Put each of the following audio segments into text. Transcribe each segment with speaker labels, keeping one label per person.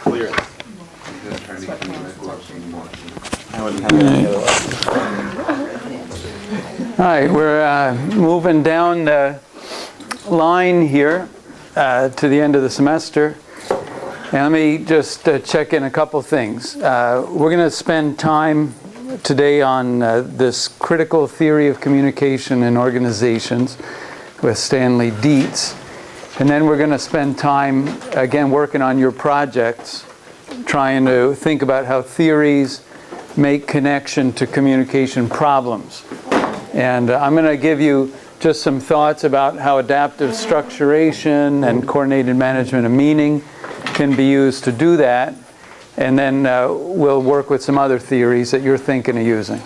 Speaker 1: clear.
Speaker 2: All right, we're moving down the line here to the end of the semester. And let me just check in a couple things. We're going to spend time today on this critical theory of communication in organizations with Stanley Dietz. And then we're going to spend time, again, working on your projects, trying to think about how theories make connection to communication problems. And I'm going to give you just some thoughts about how adaptive structuration and coordinated management of meaning can be used to do that. And then we'll work with some other theories that you're thinking of using.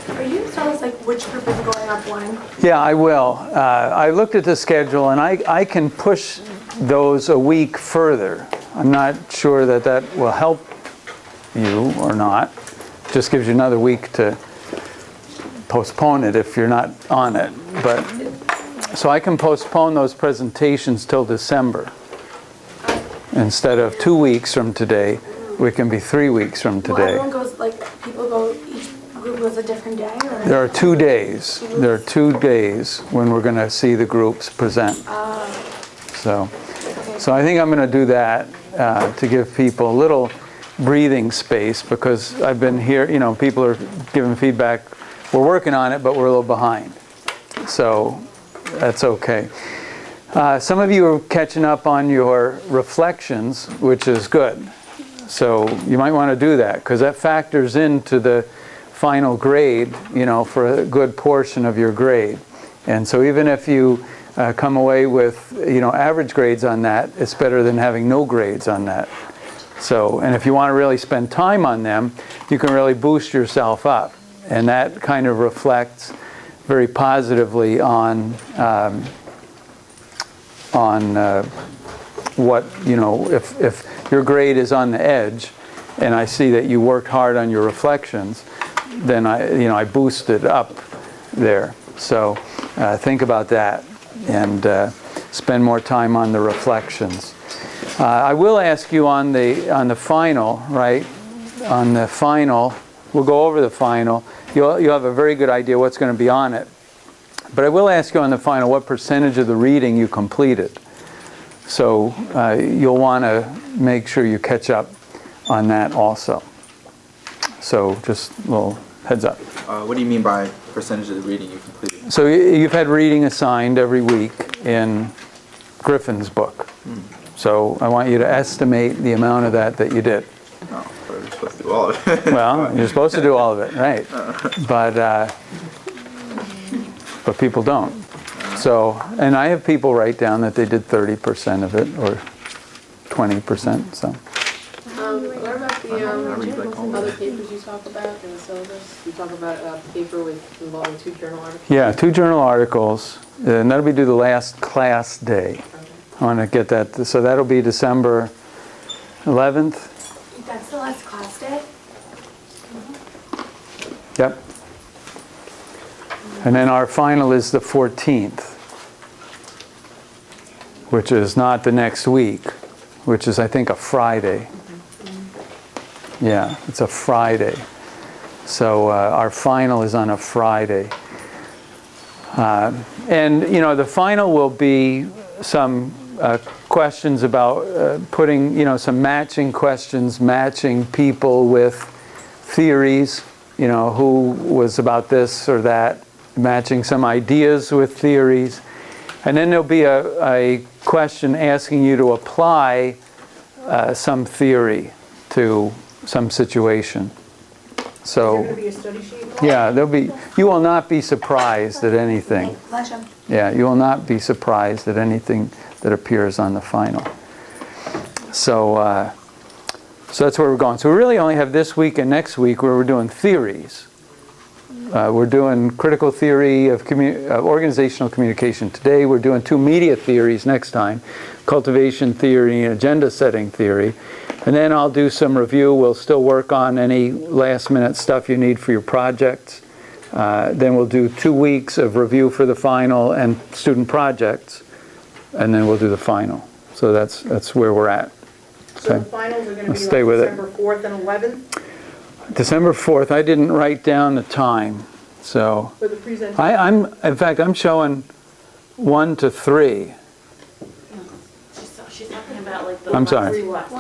Speaker 3: Are you telling us like which group is going up one?
Speaker 2: Yeah, I will. I looked at the schedule, and I can push those a week further. I'm not sure that that will help you or not. Just gives you another week to postpone it if you're not on it. But so I can postpone those presentations till December. Instead of 2 weeks from today, we can be 3 weeks from today.
Speaker 3: Well, everyone goes, like, people go, each group goes a different day? Or?
Speaker 2: There are 2 days. There are 2 days when we're going to see the groups present. So I think I'm going to do that to give people a little breathing space, because I've been here, you know, people are giving feedback. We're working on it, but we're a little behind. So that's okay. Some of you are catching up on your reflections, which is good. So you might want to do that, because that factors into the final grade, you know, for a good portion of your grade. And so even if you come away with, you know, average grades on that, it's better than having no grades on that. So, and if you want to really spend time on them, you can really boost yourself up. And that kind of reflects very positively on what, you know, if your grade is on the edge, and I see that you worked hard on your reflections, then I boosted up there. So think about that and spend more time on the reflections. I will ask you on the final, right? On the final, we'll go over the final. You'll have a very good idea what's going to be on it. But I will ask you on the final what percentage of the reading you completed. So you'll want to make sure you catch up on that also. So just a little heads up.
Speaker 1: What do you mean by percentage of the reading you completed?
Speaker 2: So you've had reading assigned every week in Griffin's book. So I want you to estimate the amount of that you did.
Speaker 1: Oh, we're supposed to do all of it.
Speaker 2: Well, you're supposed to do all of it, right? But people don't. So, and I have people write down that they did 30% of it or 20%. So.
Speaker 4: What about the other papers you talk about in the syllabus? You talk about a paper involving 2 journal articles?
Speaker 2: Yeah, 2 journal articles, and that'll be due the last class day. Okay. I want to get that, so that'll be December 11th.
Speaker 3: That's the last class day?
Speaker 2: Yep. And then our final is the 14th, which is not the next week, which is, I think, a Friday. Yeah, it's a Friday. So our final is on a Friday. And, you know, the final will be some questions about putting, you know, some matching questions, matching people with theories, you know, who was about this or that, matching some ideas with theories. And then there'll be a question asking you to apply some theory to some situation. So,
Speaker 3: Is there going to be a study sheet?
Speaker 2: yeah, you will not be surprised at anything. Yeah, you will not be surprised at anything that appears on the final. So, so that's where we're going. So we really only have this week and next week where we're doing theories. We're doing critical theory of organizational communication today. We're doing 2 media theories next time, cultivation theory and agenda setting theory. And then I'll do some review. We'll still work on any last minute stuff you need for your projects. Then we'll do 2 weeks of review for the final and student projects. And then we'll do the final. So that's where we're at.
Speaker 4: So the finals are going to
Speaker 2: I'll
Speaker 4: be
Speaker 2: stay
Speaker 4: like
Speaker 2: with it.
Speaker 4: December 4th and 11th
Speaker 2: December 4th, I didn't write down the time, so.
Speaker 4: for the presentation?
Speaker 2: In fact, I'm showing 1 to 3.
Speaker 5: She's talking about like the
Speaker 2: I'm sorry.
Speaker 5: three left.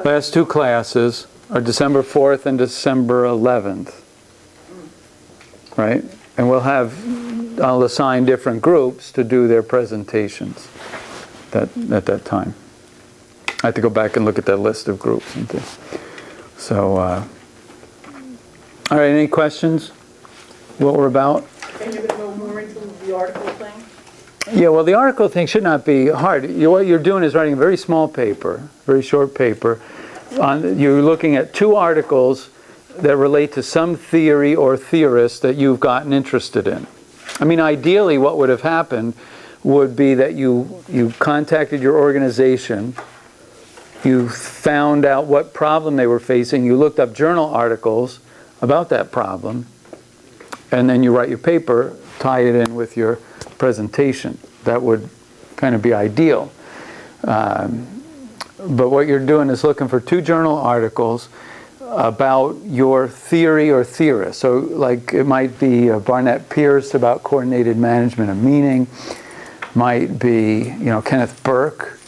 Speaker 2: Last 2 classes are December 4th and December 11th. Right? And I'll assign different groups to do their presentations at that time. I have to go back and look at that list of groups and things. So, all right, any questions? What we're about?
Speaker 4: And you're going to go more into the article thing?
Speaker 2: Yeah, well, the article thing should not be hard. What you're doing is writing a very small paper, very short paper. You're looking at 2 articles that relate to some theory or theorist that you've gotten interested in. I mean, ideally, what would have happened would be that you contacted your organization, you found out what problem they were facing, you looked up journal articles about that problem, and then you write your paper, tie it in with your presentation. That would kind of be ideal. But what you're doing is looking for 2 journal articles about your theory or theorist. So like it might be Barnett Pierce about coordinated management of meaning, might be Kenneth Burke,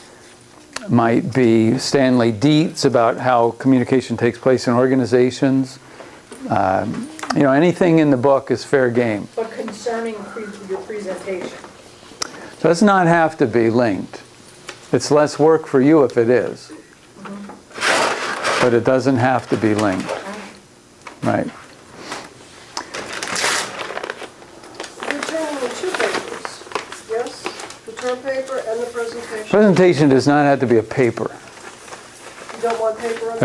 Speaker 2: might be Stanley Dietz about how communication takes place in organizations. Anything in the book is fair game.
Speaker 4: But concerning your presentation?
Speaker 2: So it does not have to be linked. It's less work for you if it is. But it doesn't have to be linked. Right.
Speaker 6: You're turning the 2 papers, yes? The term paper and the presentation?
Speaker 2: Presentation does not have to be a paper.
Speaker 6: You don't want paper on it?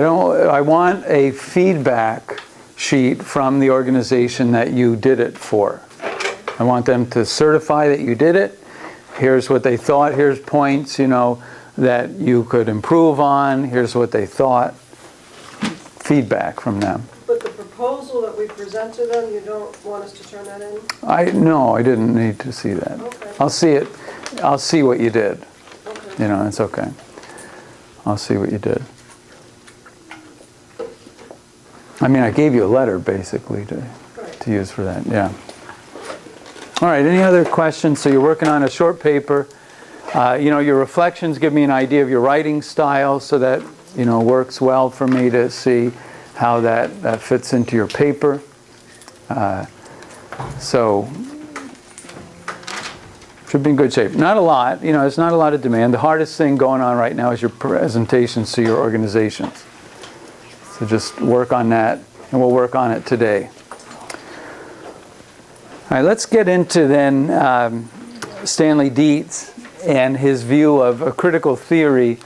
Speaker 2: I want a feedback sheet from the organization that you did it for. I want them to certify that you did it. Here's what they thought. Here's points, that you could improve on. Here's what they thought. Feedback from them.
Speaker 6: But the proposal that we present to them, you don't want us to turn that in?
Speaker 2: No, I didn't need to see that.
Speaker 6: Okay.
Speaker 2: I'll see it. I'll see what you did.
Speaker 6: Okay.
Speaker 2: It's okay. I'll see what you did. I mean, I gave you a letter basically to use for that. Yeah. All right. Any other questions? So you're working on a short paper. Your reflections give me an idea of your writing style, so that works well for me to see how that fits into your paper. So should be in good shape. Not a lot. There's not a lot of demand. The hardest thing going on right now is your presentations to your organizations. So just work on that, and we'll work on it today. All right, let's get into then Stanley Dietz and his view of a critical theory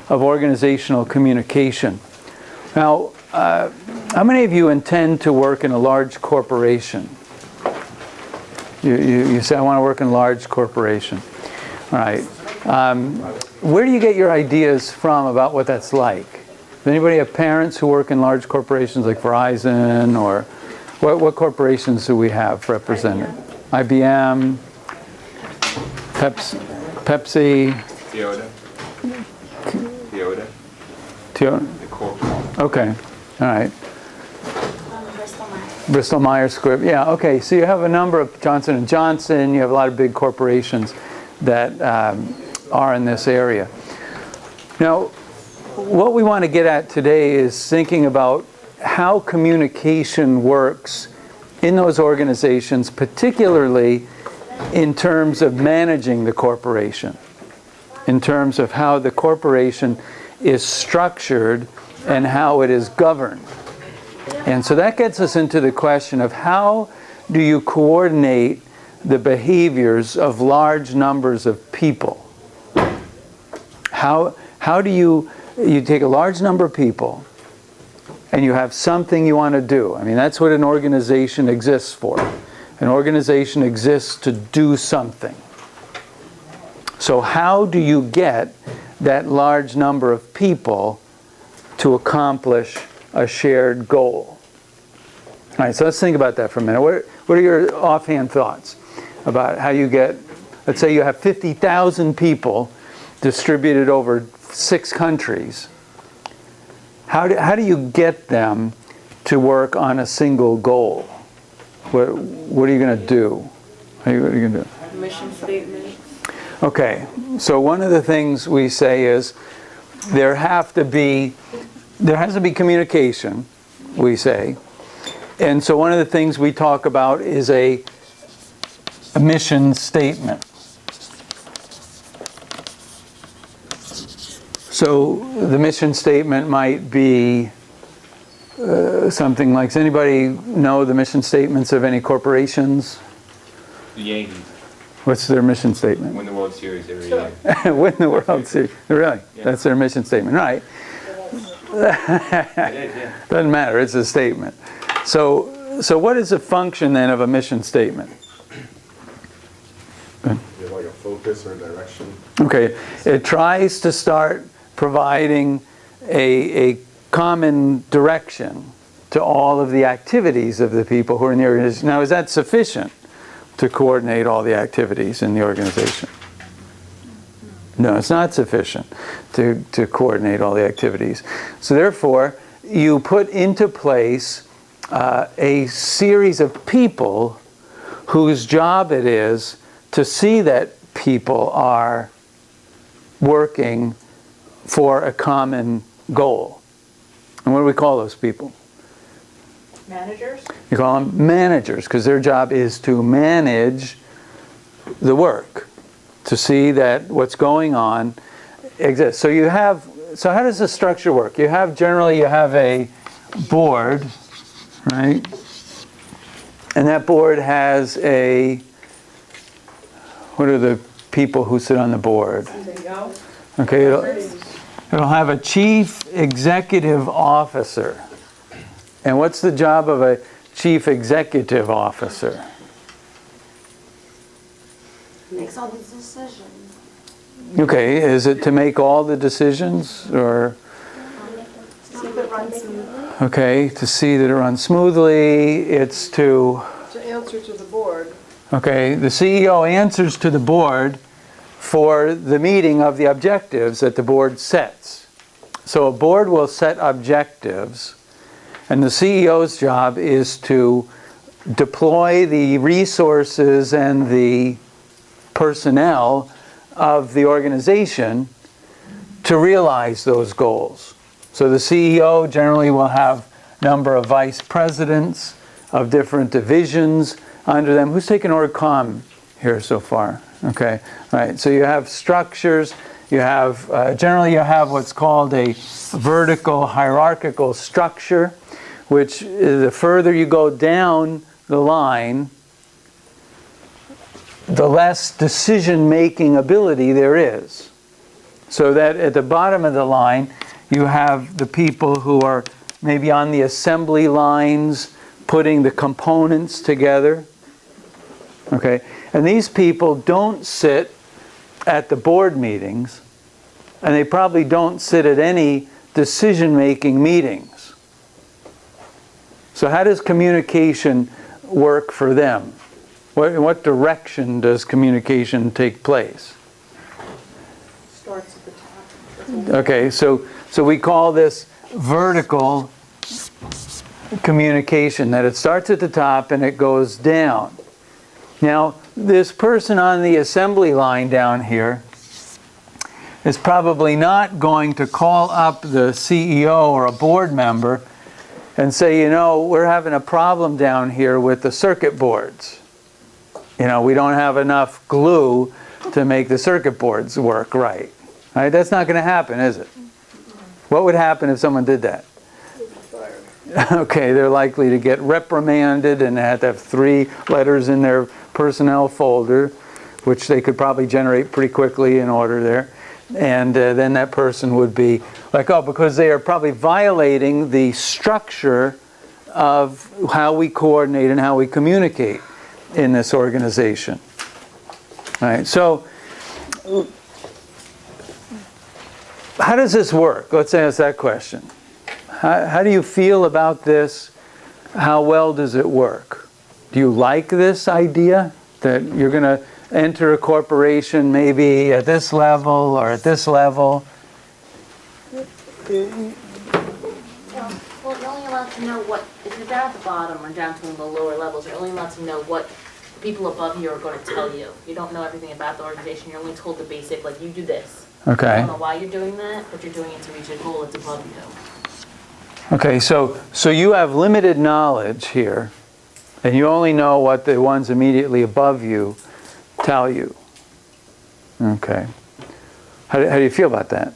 Speaker 2: of organizational communication. Now, how many of you intend to work in a large corporation? You say, I want to work in a large corporation. All right. Where do you get your ideas from about what that's like? Does anybody have parents who work in large corporations like Verizon, or what corporations do we have represented? IBM, Pepsi.
Speaker 1: The corporate.
Speaker 2: Okay, all right.
Speaker 3: Bristol Myers.
Speaker 2: Bristol Myers Squibb. Yeah, okay. So you have a number of Johnson & Johnson. You have a lot of big corporations that are in this area. Now, what we want to get at today is thinking about how communication works in those organizations, particularly in terms of managing the corporation, in terms of how the corporation is structured and how it is governed. And so that gets us into the question of how do you coordinate the behaviors of large numbers of people? How do you take a large number of people and you have something you want to do? I mean, that's what an organization exists for. An organization exists to do something. So how do you get that large number of people to accomplish a shared goal? All right, so let's think about that for a minute. What are your offhand thoughts about how you get, let's say you have 50,000 people distributed over 6 countries. how do you get them to work on a single goal? What are you going to do? What are you going to do?
Speaker 4: Mission statement.
Speaker 2: Okay, so one of the things we say is there has to be communication, we say. And so one of the things we talk about is a mission statement. So the mission statement might be something like, does anybody know the mission statements of any corporations?
Speaker 5: The Yankees
Speaker 2: What's their mission statement?
Speaker 5: win the World Series every year.
Speaker 2: Win the World Series. Really?
Speaker 5: Yeah.
Speaker 2: That's their mission statement, right?
Speaker 5: It is, yeah.
Speaker 2: Doesn't matter, it's a statement. So what is the function then of a mission statement?
Speaker 7: You have like a focus or direction.
Speaker 2: Okay, it tries to start providing a common direction to all of the activities of the people who are in the organization. Now, is that sufficient to coordinate all the activities in the organization? No, it's not sufficient to coordinate all the activities. So therefore, you put into place a series of people whose job it is to see that people are working for a common goal. And what do we call those people?
Speaker 3: Managers?
Speaker 2: You call them managers, because their job is to manage the work, to see that what's going on exists. So how does the structure work? Generally you have a board, right? And that board has what are the people who sit on the board? Okay, it'll have a chief executive officer. And what's the job of a chief executive officer?
Speaker 3: Makes all the decisions.
Speaker 2: Okay, is it to make all the decisions, or
Speaker 3: See if it runs smoothly.
Speaker 2: okay, to see that it runs smoothly? It's to
Speaker 6: answer to the board.
Speaker 2: okay, the CEO answers to the board for the meeting of the objectives that the board sets. So a board will set objectives, and the CEO's job is to deploy the resources and the personnel of the organization to realize those goals. So the CEO generally will have a number of vice presidents of different divisions under them. Who's taken org comm here so far? Okay, all right. So you have structures. You have generally you have what's called a vertical hierarchical structure, which the further you go down the line, the less decision-making ability there is. So that at the bottom of the line, you have the people who are maybe on the assembly lines, putting the components together. Okay, and these people don't sit at the board meetings, and they probably don't sit at any decision-making meetings. So how does communication work for them? In what direction does communication take place?
Speaker 4: Starts at the top.
Speaker 2: Okay, so we call this vertical communication, that it starts at the top and it goes down. Now, this person on the assembly line down here is probably not going to call up the CEO or a board member and say, you know, we're having a problem down here with the circuit boards. You know, we don't have enough glue to make the circuit boards work right. Right? That's not going to happen, is it? What would happen if someone did that? Okay, they're likely to get reprimanded and have to have 3 letters in their personnel folder, which they could probably generate pretty quickly in order there. And then that person would be like, oh, because they are probably violating the structure of how we coordinate and how we communicate in this organization. All right, so how does this work? Let's ask that question. How do you feel about this? How well does it work? Do you like this idea that you're going to enter a corporation maybe at this level or at this level?
Speaker 4: Well, you're only allowed to know what, if you're down at the bottom or down to the lower levels, you're only allowed to know what the people above you are going to tell you. You don't know everything about the organization, you're only told the basic, like, you do this. I
Speaker 2: Okay.
Speaker 4: don't know why you're doing that, but you're doing it to reach a goal that's above you.
Speaker 2: Okay, so you have limited knowledge here, and you only know what the ones immediately above you tell you. Okay. How do you feel about that?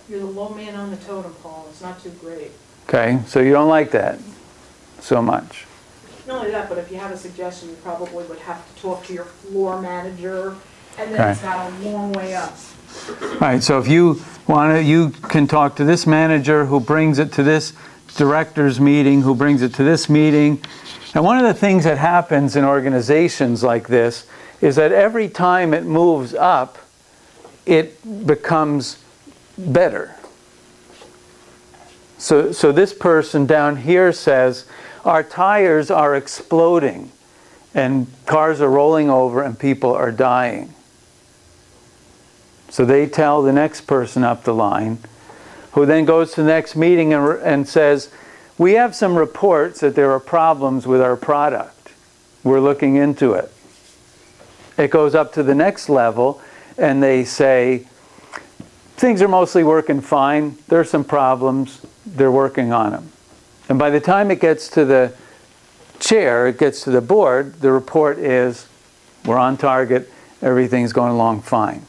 Speaker 8: You're the low man on the totem pole, it's not too great.
Speaker 2: Okay, so you don't like that so much.
Speaker 8: Not only that, but if you have a suggestion, you probably would have to talk to your floor manager, and then
Speaker 2: Okay.
Speaker 8: it's got a long way up.
Speaker 2: All right, so if you want to, you can talk to this manager who brings it to this director's meeting, who brings it to this meeting. And one of the things that happens in organizations like this is that every time it moves up, it becomes better. So this person down here says, our tires are exploding and cars are rolling over and people are dying. So they tell the next person up the line, who then goes to the next meeting and says, we have some reports that there are problems with our product. We're looking into it. It goes up to the next level and they say, things are mostly working fine. There are some problems. They're working on them. And by the time it gets to the chair, it gets to the board, the report is, we're on target, everything's going along fine.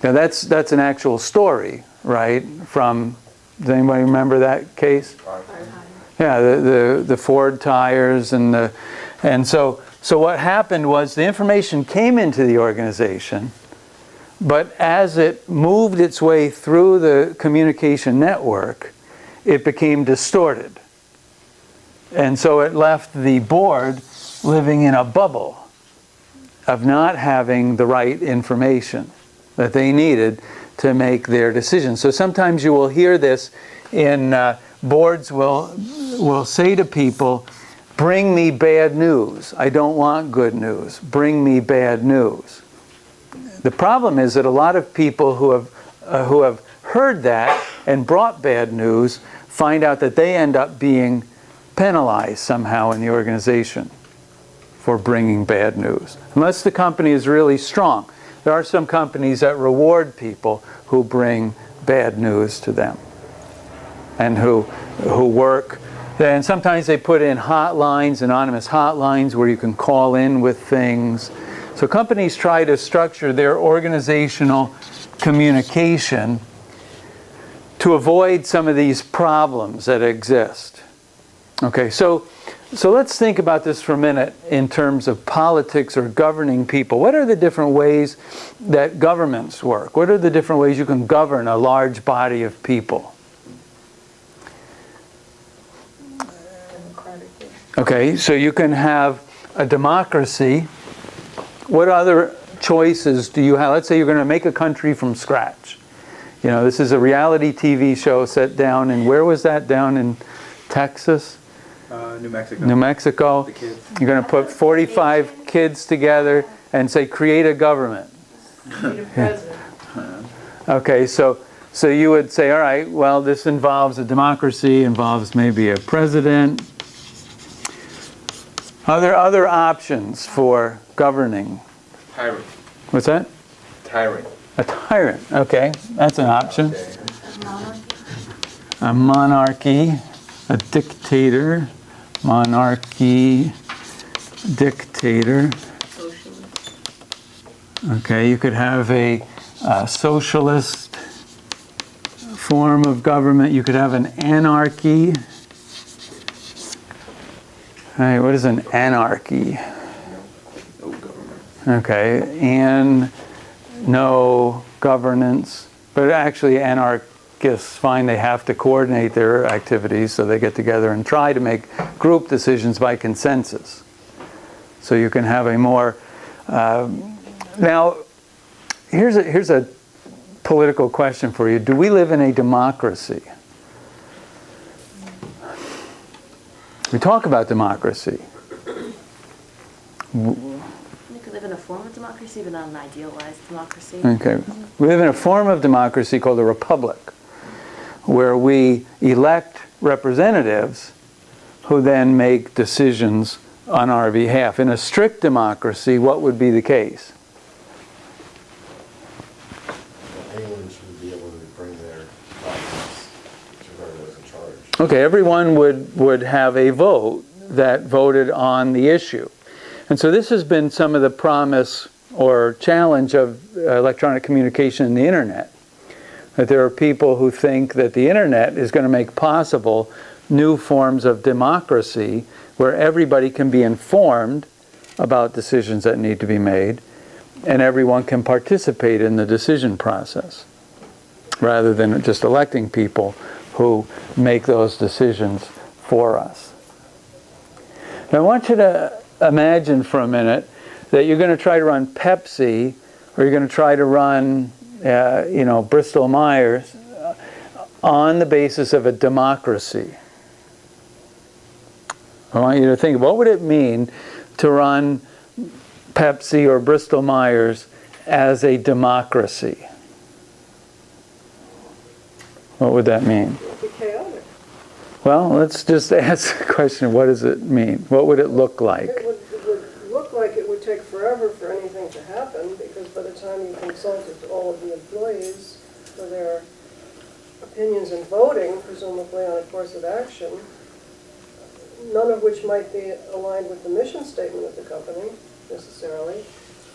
Speaker 2: Now that's an actual story, right? From, does anybody remember that case? Yeah, the Ford tires and so what happened was the information came into the organization, but as it moved its way through the communication network, it became distorted. And so it left the board living in a bubble of not having the right information that they needed to make their decisions. So sometimes you will hear this in boards will say to people, bring me bad news. I don't want good news. Bring me bad news. The problem is that a lot of people who have heard that and brought bad news find out that they end up being penalized somehow in the organization for bringing bad news, unless the company is really strong. There are some companies that reward people who bring bad news to them and who work. And sometimes they put in hotlines, anonymous hotlines, where you can call in with things. So companies try to structure their organizational communication to avoid some of these problems that exist. Okay, so let's think about this for a minute in terms of politics or governing people. What are the different ways that governments work? What are the different ways you can govern a large body of people? Okay, so you can have a democracy. What other choices do you have? Let's say you're going to make a country from scratch. You know, this is a reality TV show set down in, where was that, down in Texas?
Speaker 1: New Mexico.
Speaker 2: New Mexico.
Speaker 1: The kids.
Speaker 2: You're going to put 45 kids together and say, create a government.
Speaker 8: Need a president.
Speaker 2: Okay, so you would say, all right, well, this involves a democracy, involves maybe a president. Are there other options for governing?
Speaker 1: Tyrant.
Speaker 2: What's that?
Speaker 1: Tyrant.
Speaker 2: A tyrant. Okay, that's an option.
Speaker 1: Okay.
Speaker 2: A monarchy, a dictator, monarchy, dictator. Okay, you could have a socialist form of government. You could have an anarchy. All right, what is an anarchy?
Speaker 1: No government.
Speaker 2: Okay, and no governance. But actually anarchists find they have to coordinate their activities, so they get together and try to make group decisions by consensus. So you can have a more... now, here's a political question for you. Do we live in a democracy? We talk about democracy.
Speaker 4: You could live in a form of democracy, but not an idealized democracy.
Speaker 2: Okay. We live in a form of democracy called a republic. where we elect representatives who then make decisions on our behalf. In a strict democracy, what would be the case?
Speaker 7: Anyone should be able to bring their documents to whoever was in charge.
Speaker 2: Okay, everyone would have a vote that voted on the issue. And so this has been some of the promise or challenge of electronic communication and the internet. That there are people who think that the internet is going to make possible new forms of democracy where everybody can be informed about decisions that need to be made and everyone can participate in the decision process rather than just electing people who make those decisions for us. Now I want you to imagine for a minute that you're going to try to run Pepsi or you're going to try to run Bristol Myers on the basis of a democracy. I want you to think, what would it mean to run Pepsi or Bristol Myers as a democracy? What would that mean?
Speaker 6: It'd be chaotic.
Speaker 2: Well, let's just ask the question, what does it mean? What would it look like?
Speaker 6: It would look like it would take forever for anything to happen, because by the time you consulted all of the employees for their opinions and voting, presumably on a course of action, none of which might be aligned with the mission statement of the company, necessarily.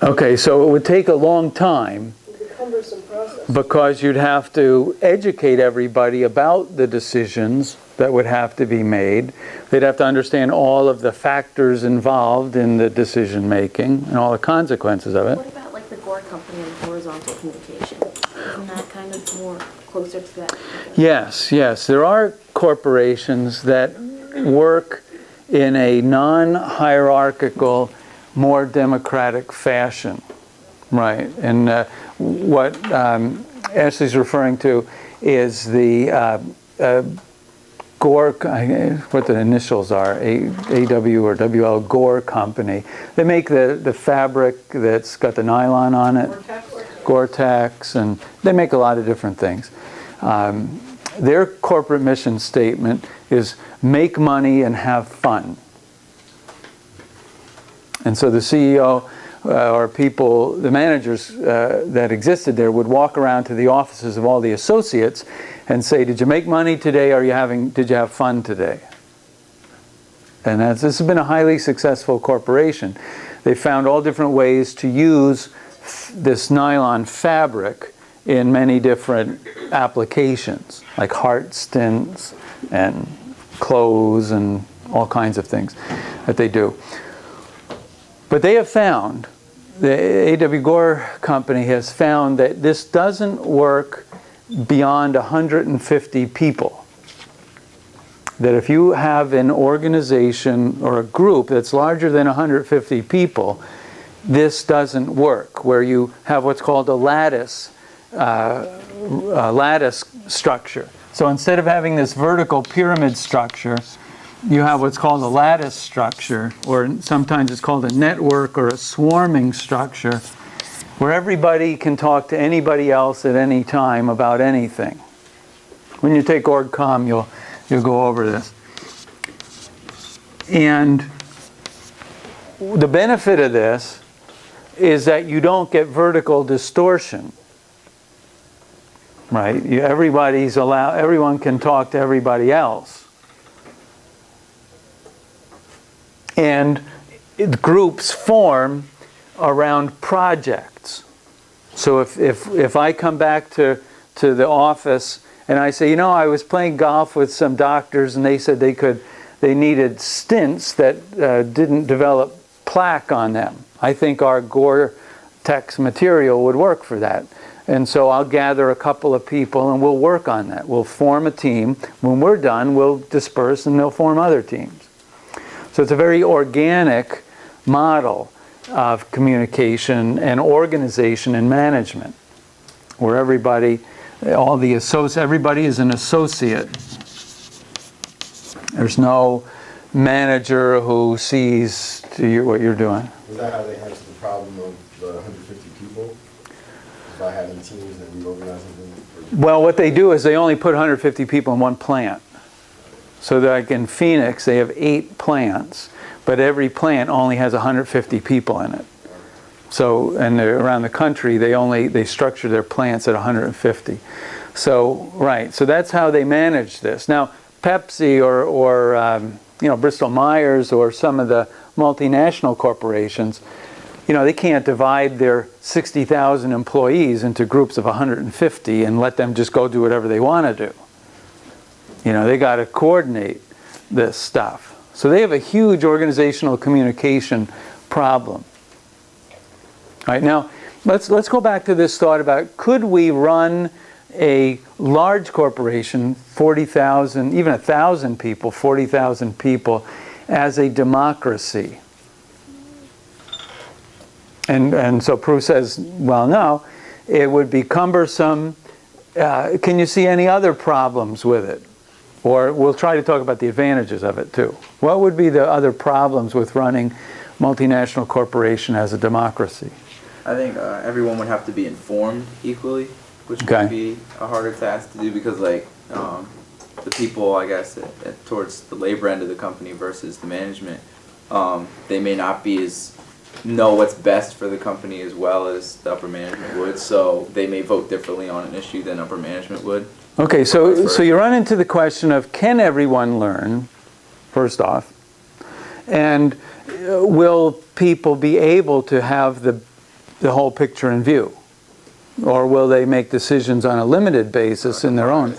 Speaker 2: Okay, so it would take a long time
Speaker 6: It would be a cumbersome process.
Speaker 2: because you'd have to educate everybody about the decisions that would have to be made. They'd have to understand all of the factors involved in the decision making and all the consequences of it.
Speaker 4: What about like the Gore company and horizontal communication? Isn't that kind of more closer to that?
Speaker 2: Yes, yes. There are corporations that work in a non-hierarchical, more democratic fashion. Right. And what Ashley's referring to is the Gore, what the initials are, AW or WL Gore company. They make the fabric that's got the nylon on it, Gore-Tex, and they make a lot of different things. Their corporate mission statement is make money and have fun. And so the CEO or people, the managers that existed there would walk around to the offices of all the associates and say, did you make money today or did you have fun today? And this has been a highly successful corporation. They found all different ways to use this nylon fabric in many different applications, like heart stents and clothes and all kinds of things that they do. But they have found, the A.W. Gore company has found that this doesn't work beyond 150 people. That if you have an organization or a group that's larger than 150 people, this doesn't work, where you have what's called a lattice structure. So instead of having this vertical pyramid structure, you have what's called a lattice structure, or sometimes it's called a network or a swarming structure, where everybody can talk to anybody else at any time about anything. When you take org comm, you'll go over this. And the benefit of this is that you don't get vertical distortion. Right? Everyone can talk to everybody else. And groups form around projects. So if I come back to the office and I say, I was playing golf with some doctors and they said they needed stents that didn't develop plaque on them. I think our Gore-Tex material would work for that. And so I'll gather a couple of people and we'll work on that. We'll form a team. When we're done, we'll disperse and they'll form other teams. So it's a very organic model of communication and organization and management, where everybody is an associate. There's no manager who sees what you're doing.
Speaker 7: Is that how they answer the problem of the 150 people? By having teams and reorganizing them for
Speaker 2: Well, what they do is they only put 150 people in one plant. So like in Phoenix, they have 8 plants, but every plant only has 150 people in it. So, and around the country, they structure their plants at 150. So, right, so that's how they manage this. Now, Pepsi or Bristol Myers or some of the multinational corporations, they can't divide their 60,000 employees into groups of 150 and let them just go do whatever they want to do. They got to coordinate this stuff. So they have a huge organizational communication problem. All right, now let's go back to this thought about, could we run a large corporation, 40,000, even 1,000 people, 40,000 people, as a democracy? And so Prue says, well, no, it would be cumbersome. Can you see any other problems with it? Or we'll try to talk about the advantages of it too. What would be the other problems with running multinational corporation as a democracy?
Speaker 1: I think everyone would have to be informed equally, which
Speaker 2: Okay.
Speaker 1: would be a harder task to do because, like, the people, I guess, towards the labor end of the company versus the management, they may not be know what's best for the company as well as the upper management would, so they may vote differently on an issue than upper management would.
Speaker 2: Okay, so you run into the question of, can everyone learn, first off, and will people be able to have the whole picture in view, or will they make decisions on a limited basis in their own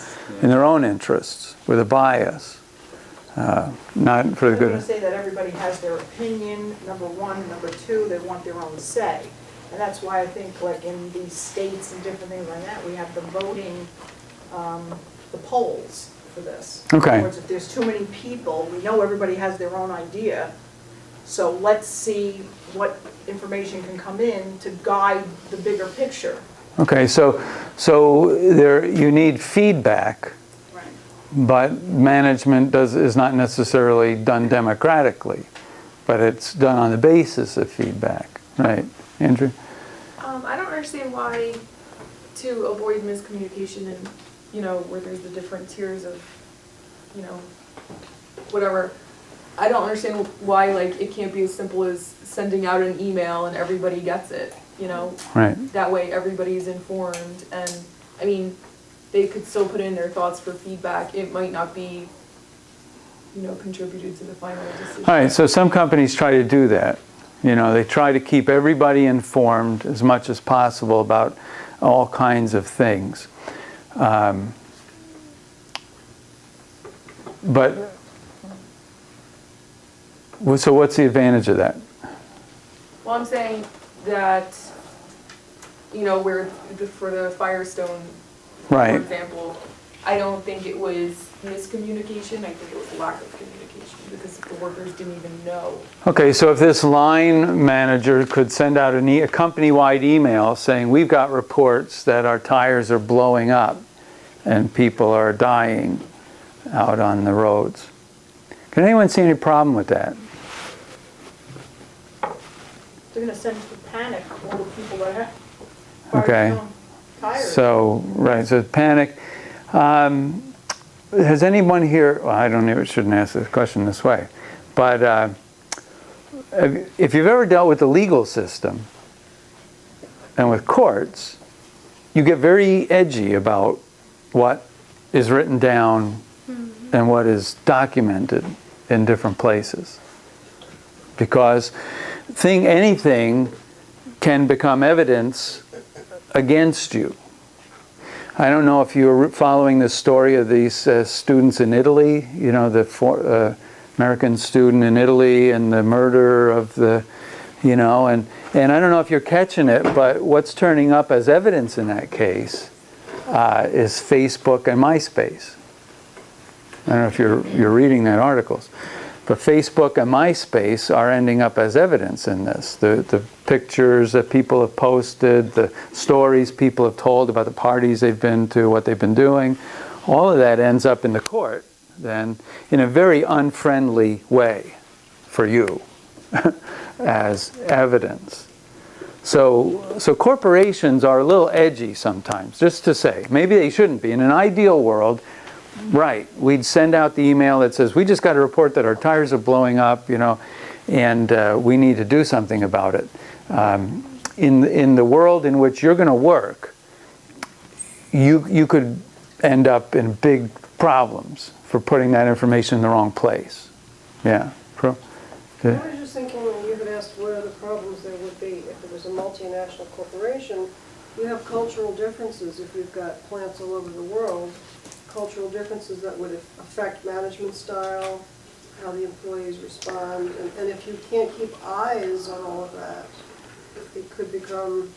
Speaker 2: interests with a bias, not for the
Speaker 8: I'm
Speaker 2: good.
Speaker 8: going to say that everybody has their opinion, number one. Number two, they want their own say. And that's why I think, like in these states and different things like that, we have the voting, the polls for this.
Speaker 2: Okay.
Speaker 8: In other words, if there's too many people, we know everybody has their own idea. So let's see what information can come in to guide the bigger picture.
Speaker 2: Okay, so you need feedback,
Speaker 8: Right.
Speaker 2: but management is not necessarily done democratically, but it's done on the basis of feedback, right? Andrew?
Speaker 9: I don't understand why, to avoid miscommunication and, where there's the different tiers of, whatever. I don't understand why, it can't be as simple as sending out an email and everybody gets it,
Speaker 2: Right.
Speaker 9: That way everybody's informed, and, I mean, they could still put in their thoughts for feedback. It might not be, contributed to the final decision.
Speaker 2: All right, so some companies try to do that. They try to keep everybody informed as much as possible about all kinds of things. So what's the advantage of that?
Speaker 9: Well, I'm saying that, where for the Firestone,
Speaker 2: Right.
Speaker 9: for example, I don't think it was miscommunication. I think it was lack of communication because the workers didn't even know.
Speaker 2: Okay, so if this line manager could send out a company-wide email saying, we've got reports that our tires are blowing up and people are dying out on the roads. Can anyone see any problem with that?
Speaker 8: They're going to send to panic all the people that have
Speaker 2: Okay.
Speaker 8: tires.
Speaker 2: So, right, so panic. Has anyone here, well, I shouldn't ask this question this way, but if you've ever dealt with the legal system and with courts, you get very edgy about what is written down and what is documented in different places. Because anything can become evidence against you. I don't know if you're following the story of these students in Italy, the American student in Italy and the murder of and I don't know if you're catching it, but what's turning up as evidence in that case is Facebook and MySpace. I don't know if you're reading that articles. But Facebook and MySpace are ending up as evidence in this. The pictures that people have posted, the stories people have told about the parties they've been to, what they've been doing, all of that ends up in the court then in a very unfriendly way for you as evidence. So corporations are a little edgy sometimes, just to say. Maybe they shouldn't be. In an ideal world, right, we'd send out the email that says, we just got a report that our tires are blowing up, you know, and we need to do something about it. In the world in which you're going to work, you could end up in big problems for putting that information in the wrong place. Yeah.
Speaker 6: I was just thinking, when you had asked what other problems there would be if it was a multinational corporation, you have cultural differences. If you've got plants all over the world, cultural differences that would affect management style, how the employees respond, and if you can't keep eyes on all of that, it could become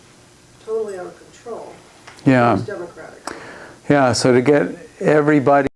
Speaker 6: totally out of control.
Speaker 2: Yeah.
Speaker 6: It's democratic.
Speaker 2: Yeah, so to get everybody